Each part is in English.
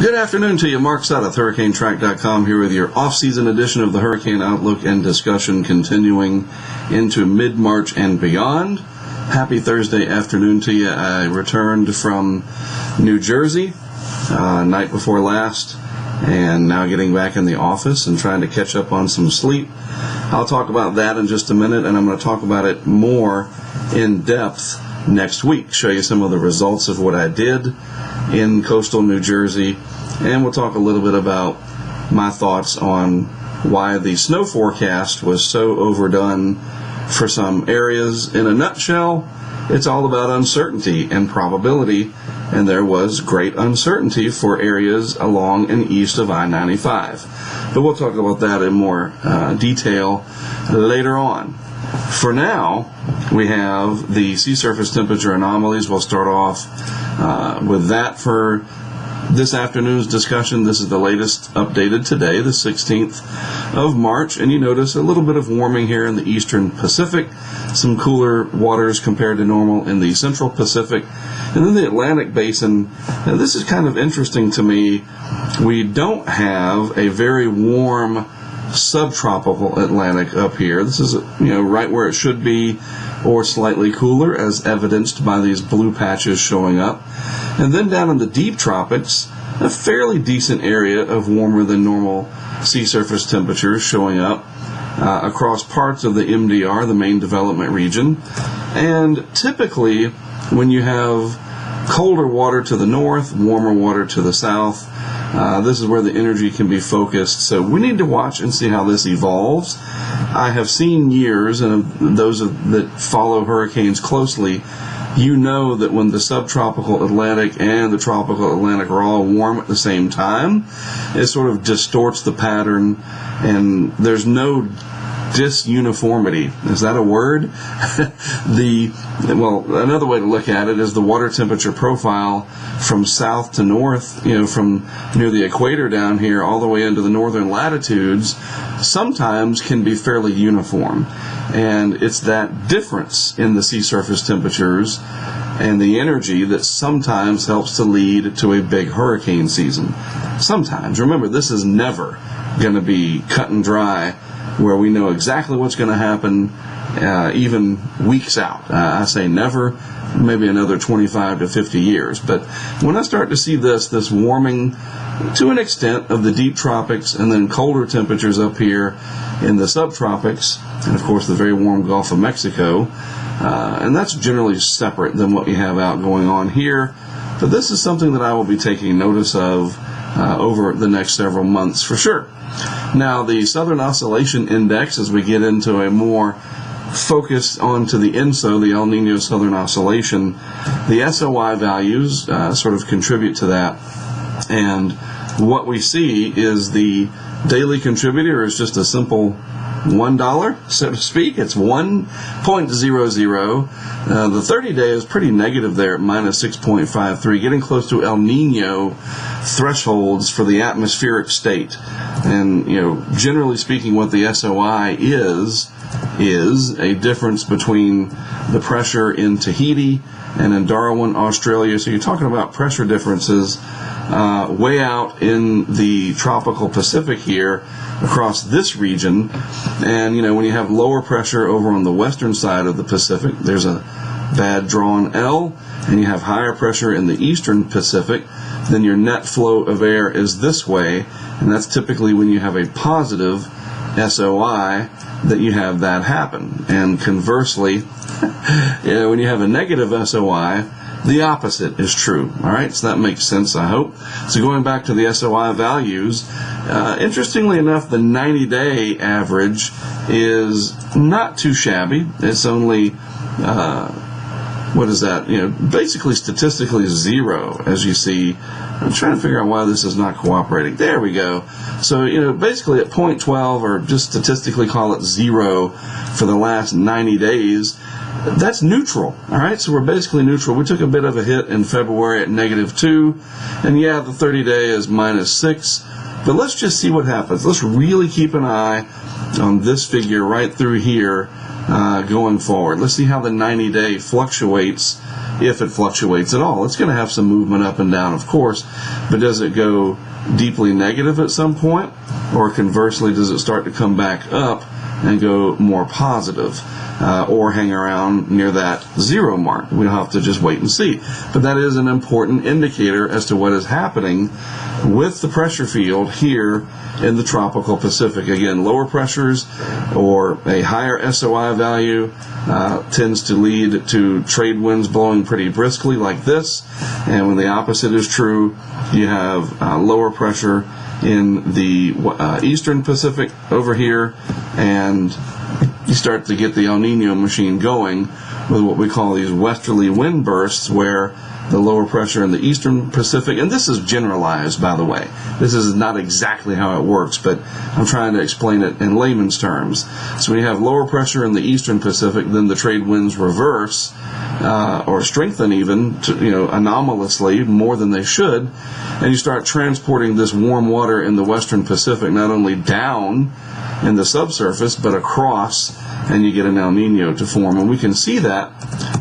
Good afternoon to you. Mark Sudduth, HurricaneTrack.com, here with your off-season edition of the Hurricane Outlook and discussion continuing into mid-March and beyond. Happy Thursday afternoon to you. I returned from New Jersey night before last, and now getting back in the office and trying to catch up on some sleep. I'll talk about that in just a minute, and I'm going to talk about it more in depth next week, show you some of the results of what I did in coastal New Jersey, and we'll talk a little bit about my thoughts on why the snow forecast was so overdone for some areas. In a nutshell, it's all about uncertainty and probability, and there was great uncertainty for areas along and east of I-95. But we'll talk about that in more detail later on. For now, we have the sea surface temperature anomalies. We'll start off with that for this afternoon's discussion. This is the latest updated today, the 16th of March, and you notice a little bit of warming here in the eastern Pacific, some cooler waters compared to normal in the central Pacific, and then the Atlantic basin. Now, this is kind of interesting to me. We don't have a very warm subtropical Atlantic up here. This is right where it should be, or slightly cooler, as evidenced by these blue patches showing up. And then down in the deep tropics, a fairly decent area of warmer than normal sea surface temperatures showing up across parts of the MDR, the main development region. And typically, when you have colder water to the north, warmer water to the south, this is where the energy can be focused. So we need to watch and see how this evolves. I have seen years, and those that follow hurricanes closely, you know that when the subtropical Atlantic and the tropical Atlantic are all warm at the same time, it sort of distorts the pattern, and there's no disuniformity. Is that a word? Another way to look at it is the water temperature profile from south to north, from near the equator down here all the way into the northern latitudes, sometimes can be fairly uniform. And it's that difference in the sea surface temperatures and the energy that sometimes helps to lead to a big hurricane season. Sometimes. Remember, this is never going to be cut and dry where we know exactly what's going to happen even weeks out. I say never, maybe another 25 to 50 years. But when I start to see this warming to an extent of the deep tropics, and then colder temperatures up here in the subtropics, and of course the very warm Gulf of Mexico, and that's generally separate than what we have out going on here. But this is something that I will be taking notice of over the next several months for sure. Now, the Southern Oscillation Index, as we get into a more focus onto the ENSO, the El Nino Southern Oscillation, the SOI values sort of contribute to that. And what we see is the daily contributor is just a simple $1, so to speak. It's 1.00. The 30-day is pretty negative there at minus 6.53, getting close to El Nino thresholds for the atmospheric state. And, generally speaking, what the SOI is a difference between the pressure in Tahiti and in Darwin, Australia. So you're talking about pressure differences way out in the tropical Pacific here across this region. And, when you have lower pressure over on the western side of the Pacific, there's a bad drawn L, and you have higher pressure in the eastern Pacific, then your net flow of air is this way, and that's typically when you have a positive SOI that you have that happen. And conversely, when you have a negative SOI, the opposite is true. All right, so that makes sense, I hope. So going back to the SOI values, interestingly enough, the 90-day average is not too shabby. It's only basically statistically zero, as you see. I'm trying to figure out why this is not cooperating. There we go. So, basically at 0.12, or just statistically call it zero for the last 90 days, that's neutral. All right, so we're basically neutral. We took a bit of a hit in February at -2, and yeah, the 30-day is -6. But let's just see what happens. Let's really keep an eye on this figure right through here going forward. Let's see how the 90-day fluctuates if it fluctuates at all. It's going to have some movement up and down, of course, but does it go deeply negative at some point? Or conversely, does it start to come back up and go more positive? Or hang around near that zero mark? We'll have to just wait and see. But that is an important indicator as to what is happening with the pressure field here in the tropical Pacific. Again, lower pressures or a higher SOI value tends to lead to trade winds blowing pretty briskly like this. And when the opposite is true, you have lower pressure in the eastern Pacific over here, and you start to get the El Nino machine going with what we call these westerly wind bursts, where the lower pressure in the eastern Pacific, and this is generalized, by the way. This is not exactly how it works, but I'm trying to explain it in layman's terms. So when you have lower pressure in the eastern Pacific, then the trade winds reverse or strengthen even, anomalously more than they should, and you start transporting this warm water in the western Pacific not only down in the subsurface, but across, and you get an El Nino to form. And we can see that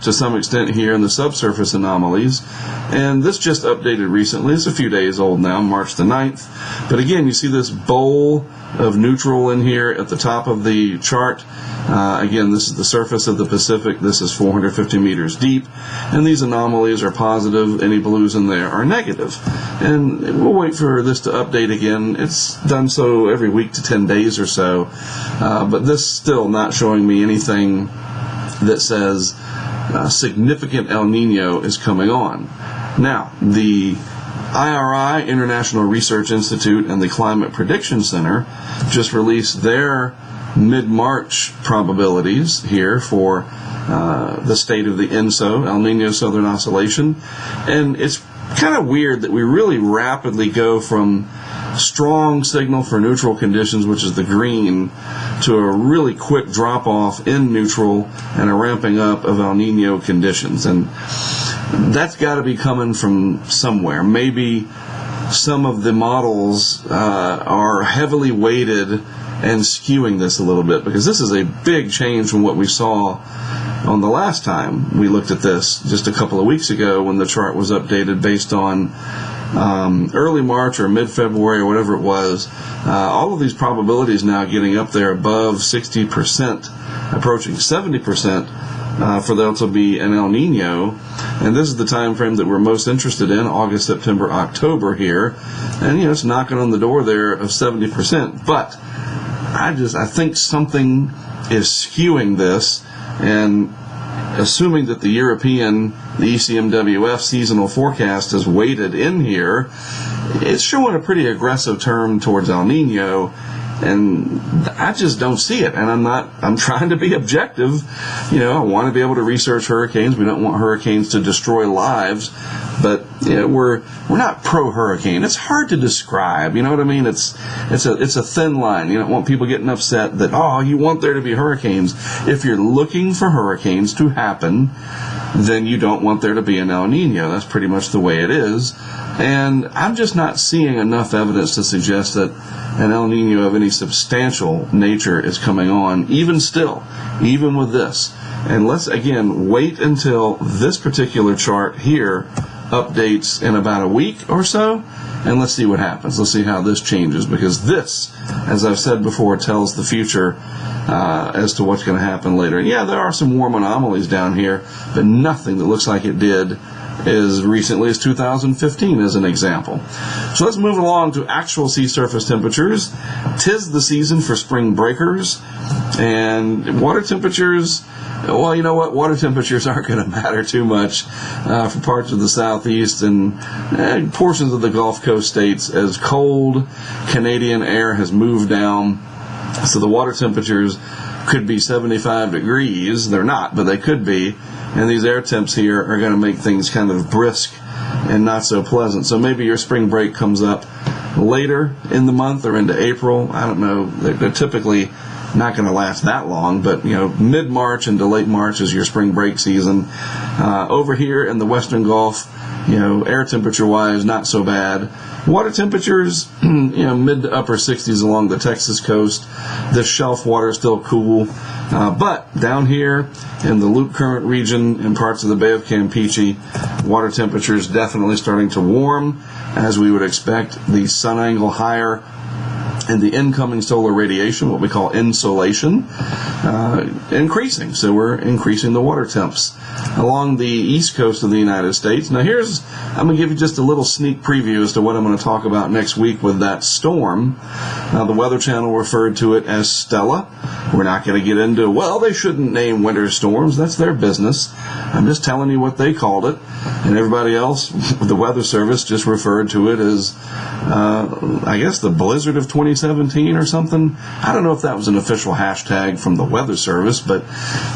to some extent here in the subsurface anomalies. And this just updated recently. It's a few days old now, March the 9th. But again, you see this bowl of neutral in here at the top of the chart. Again, this is the surface of the Pacific. This is 450 meters deep. And these anomalies are positive. Any blues in there are negative. And we'll wait for this to update again. It's done so every week to 10 days or so. But this still not showing me anything that says significant El Nino is coming on. Now, the IRI, International Research Institute, and the Climate Prediction Center just released their mid-March probabilities here for the state of the ENSO, El Nino Southern Oscillation. And it's kind of weird that we really rapidly go from strong signal for neutral conditions, which is the green, to a really quick drop-off in neutral and a ramping up of El Nino conditions. And that's got to be coming from somewhere. Maybe some of the models are heavily weighted and skewing this a little bit, because this is a big change from what we saw on the last time we looked at this just a couple of weeks ago, when the chart was updated based on early March or mid-February or whatever it was. All of these probabilities now getting up there above 60%, approaching 70% for there to be an El Nino. And this is the time frame that we're most interested in, August, September, October here. And, it's knocking on the door there of 70%. But I think something is skewing this, and assuming that the European, the ECMWF seasonal forecast is weighted in here, it's showing a pretty aggressive turn towards El Nino, and I just don't see it. And I'm trying to be objective. I want to be able to research hurricanes. We don't want hurricanes to destroy lives, but we're not pro-hurricane. It's hard to describe. You know what I mean? It's a thin line. You don't want people getting upset that, you want there to be hurricanes. If you're looking for hurricanes to happen, then you don't want there to be an El Nino. That's pretty much the way it is. And I'm just not seeing enough evidence to suggest that an El Nino of any substantial nature is coming on, even with this. And let's, again, wait until this particular chart here updates in about a week or so, and let's see what happens. Let's see how this changes, because this, as I've said before, tells the future as to what's going to happen later. And yeah, there are some warm anomalies down here, but nothing that looks like it did as recently as 2015 as an example. So let's move along to actual sea surface temperatures. 'Tis the season for spring breakers, and water temperatures, well, you know what? Water temperatures aren't going to matter too much for parts of the southeast and portions of the Gulf Coast states, as cold Canadian air has moved down. So the water temperatures could be 75 degrees. They're not, but they could be. And these air temps here are going to make things kind of brisk and not so pleasant. So maybe your spring break comes up later in the month or into April. I don't know. They're typically not going to last that long, but mid-March into late March is your spring break season. Over here in the Western Gulf, Air temperature wise, not so bad. Water temperatures, mid to upper 60s along the Texas coast. The shelf water is still cool. But down here in the Loop Current region and parts of the Bay of Campeche, water temperatures definitely starting to warm, as we would expect. The sun angle higher and the incoming solar radiation, what we call insolation, increasing. So we're increasing the water temps along the east coast of the United States. Now I'm going to give you just a little sneak preview as to what I'm going to talk about next week with that storm. The Weather Channel referred to it as Stella. We're not going to get into, they shouldn't name winter storms. That's their business. I'm just telling you what they called it. And everybody else, the Weather Service, just referred to it as, I guess, the blizzard of 2017 or something. I don't know if that was an official hashtag from the Weather Service, but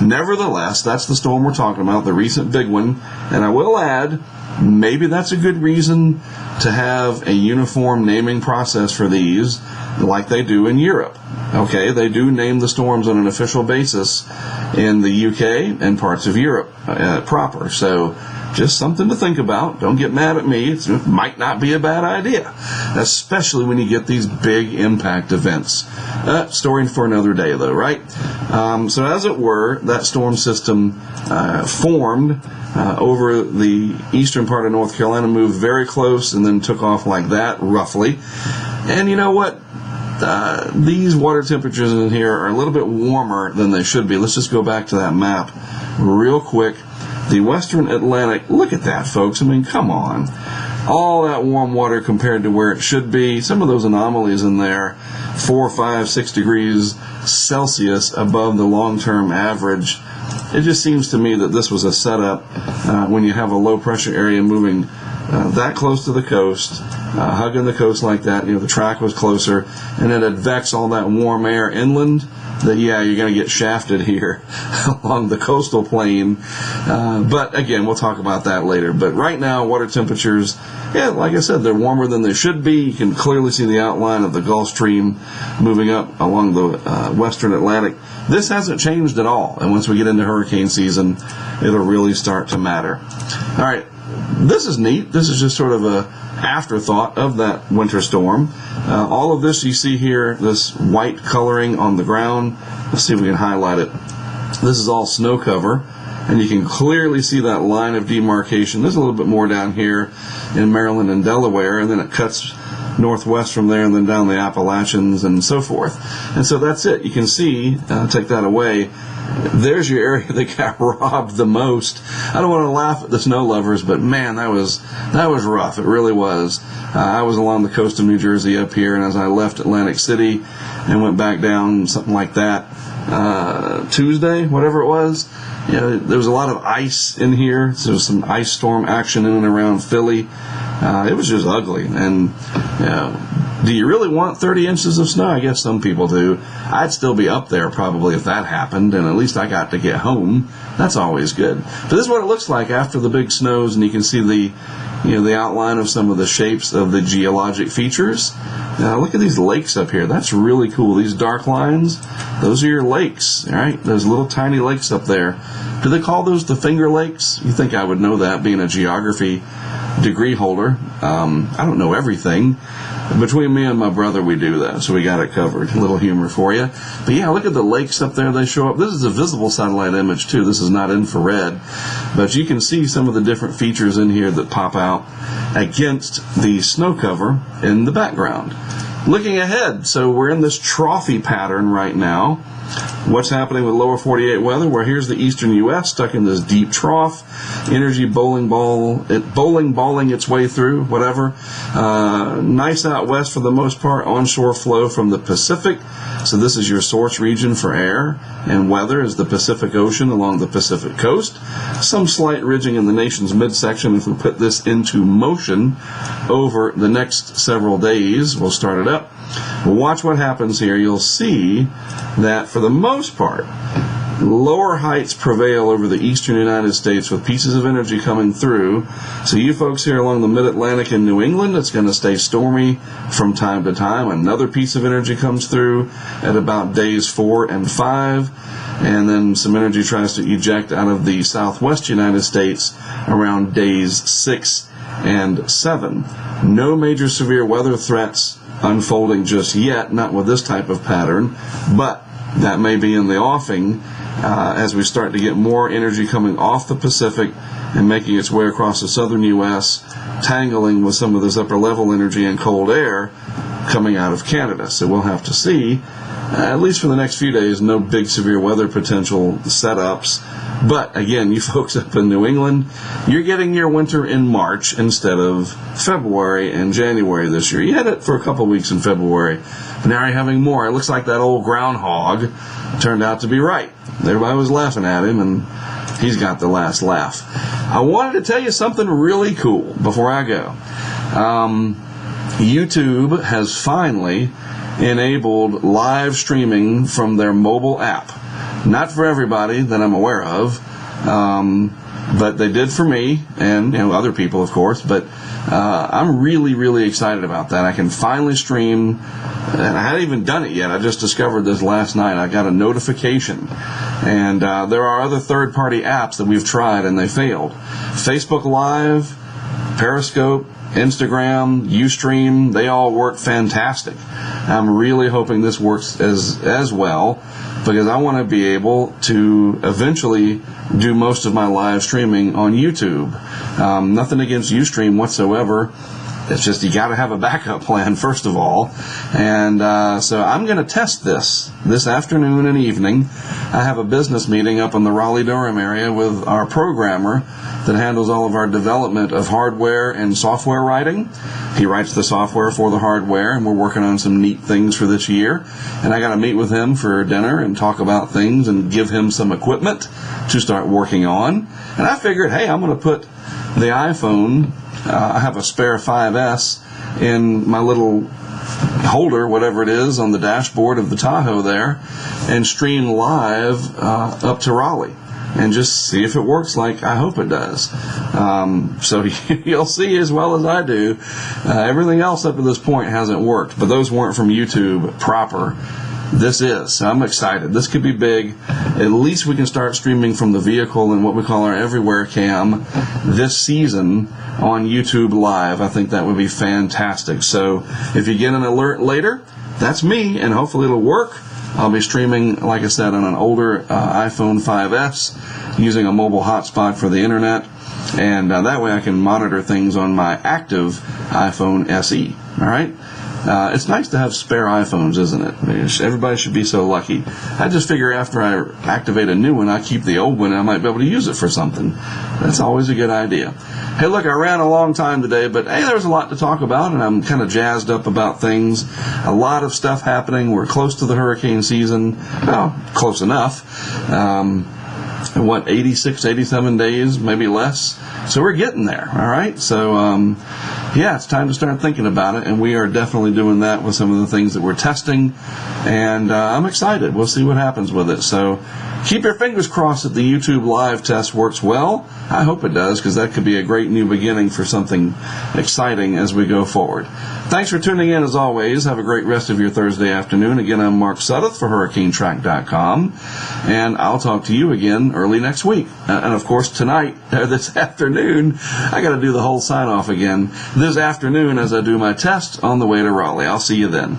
nevertheless, that's the storm we're talking about, the recent big one. And I will add, maybe that's a good reason to have a uniform naming process for these, like they do in Europe. Okay, they do name the storms on an official basis in the UK and parts of Europe proper. So just something to think about. Don't get mad at me. It might not be a bad idea, especially when you get these big impact events. Story for another day, though, right? So as it were, that storm system formed over the eastern part of North Carolina, moved very close, and then took off like that, roughly. And you know what? These water temperatures in here are a little bit warmer than they should be. Let's just go back to that map real quick. The western Atlantic, look at that, folks. I mean, come on. All that warm water compared to where it should be. Some of those anomalies in there, 4, 5, 6 degrees Celsius above the long-term average. It just seems to me that this was a setup when you have a low-pressure area moving that close to the coast, hugging the coast like that. The track was closer, and it advects all that warm air inland. That, you're going to get shafted here along the coastal plain. But again, we'll talk about that later. But right now, water temperatures, like I said, they're warmer than they should be. You can clearly see the outline of the Gulf Stream moving up along the western Atlantic. This hasn't changed at all. And once we get into hurricane season, it'll really start to matter. All right. This is neat. This is just sort of a afterthought of that winter storm. All of this you see here, this white coloring on the ground. Let's see if we can highlight it. This is all snow cover, and you can clearly see that line of demarcation. There's a little bit more down here in Maryland and Delaware, and then it cuts northwest from there and then down the Appalachians and so forth. And so that's it. You can see, take that away, there's your area that got robbed the most. I don't want to laugh at the snow lovers, but man, that was rough. It really was. I was along the coast of New Jersey up here, and as I left Atlantic City and went back down, something like that, Tuesday, whatever it was, there was a lot of ice in here. So there was some ice storm action in and around Philly. It was just ugly. And do you really want 30 inches of snow? I guess some people do. I'd still be up there probably if that happened, and at least I got to get home. That's always good. But this is what it looks like after the big snows, and you can see the outline of some of the shapes of the geologic features. Look at these lakes up here. That's really cool. These dark lines, those are your lakes, all right? Those little tiny lakes up there. Do they call those the Finger Lakes? You think I would know that, being a geography degree holder. I don't know everything. Between me and my brother, we do that, so we got it covered. A little humor for you. But look at the lakes up there. They show up. This is a visible satellite image, too. This is not infrared. But you can see some of the different features in here that pop out against the snow cover in the background. Looking ahead, so we're in this trophy pattern right now. What's happening with lower 48 weather? Well, here's the eastern U.S. stuck in this deep trough. Energy bowling balling its way through, whatever. Nice out west for the most part. Onshore flow from the Pacific. So this is your source region for air and weather is the Pacific Ocean along the Pacific coast. Some slight ridging in the nation's midsection. If we put this into motion over the next several days, we'll start it up. Watch what happens here. You'll see that for the most part, lower heights prevail over the eastern United States with pieces of energy coming through. So you folks here along the mid-Atlantic in New England, it's going to stay stormy from time to time. Another piece of energy comes through at about days 4 and 5. And then some energy tries to eject out of the southwest United States around days 6 and 7. No major severe weather threats unfolding just yet, not with this type of pattern, but that may be in the offing as we start to get more energy coming off the Pacific and making its way across the southern U.S., tangling with some of this upper level energy and cold air coming out of Canada. So we'll have to see. At least for the next few days, no big severe weather potential setups. But again, you folks up in New England, you're getting your winter in March instead of February and January this year. You had it for a couple weeks in February, but now you're having more. It looks like that old groundhog turned out to be right. Everybody was laughing at him, and he's got the last laugh. I wanted to tell you something really cool before I go. YouTube has finally enabled live streaming from their mobile app. Not for everybody that I'm aware of, but they did for me and other people, of course. But I'm really, really excited about that. I can finally stream, and I hadn't even done it yet. I just discovered this last night. I got a notification, and there are other third-party apps that we've tried and they failed. Facebook Live, Periscope, Instagram, Ustream, they all work fantastic. I'm really hoping this works as well, because I want to be able to eventually do most of my live streaming on YouTube. Nothing against Ustream whatsoever. It's just you got to have a backup plan, first of all. And so I'm going to test this afternoon and evening. I have a business meeting up in the Raleigh-Durham area with our programmer that handles all of our development of hardware and software writing. He writes the software for the hardware, and we're working on some neat things for this year. And I got to meet with him for dinner and talk about things and give him some equipment to start working on. And I figured, hey, I'm going to put the iPhone, I have a spare 5S in my little holder, whatever it is, on the dashboard of the Tahoe there, and stream live up to Raleigh and just see if it works like I hope it does. So you'll see as well as I do. Everything else up to this point hasn't worked, but those weren't from YouTube proper. This is. So I'm excited. This could be big. At least we can start streaming from the vehicle and what we call our everywhere cam this season on YouTube Live. I think that would be fantastic. So if you get an alert later, that's me, and hopefully it'll work. I'll be streaming, like I said, on an older iPhone 5S using a mobile hotspot for the internet, and that way I can monitor things on my active iPhone SE. All right? It's nice to have spare iPhones, isn't it? Everybody should be so lucky. I just figure after I activate a new one, I keep the old one, and I might be able to use it for something. That's always a good idea. Hey, look, I ran a long time today, but hey, there's a lot to talk about, and I'm kind of jazzed up about things. A lot of stuff happening. We're close to the hurricane season. Well, close enough. 86, 87 days, maybe less. So we're getting there, all right? So, yeah, it's time to start thinking about it, and we are definitely doing that with some of the things that we're testing, and I'm excited. We'll see what happens with it. So keep your fingers crossed that the YouTube Live test works well. I hope it does, because that could be a great new beginning for something exciting as we go forward. Thanks for tuning in, as always. Have a great rest of your Thursday afternoon. Again, I'm Mark Sudduth for HurricaneTrack.com, and I'll talk to you again early next week. And, of course, tonight, this afternoon, I got to do the whole sign-off again this afternoon as I do my test on the way to Raleigh. I'll see you then.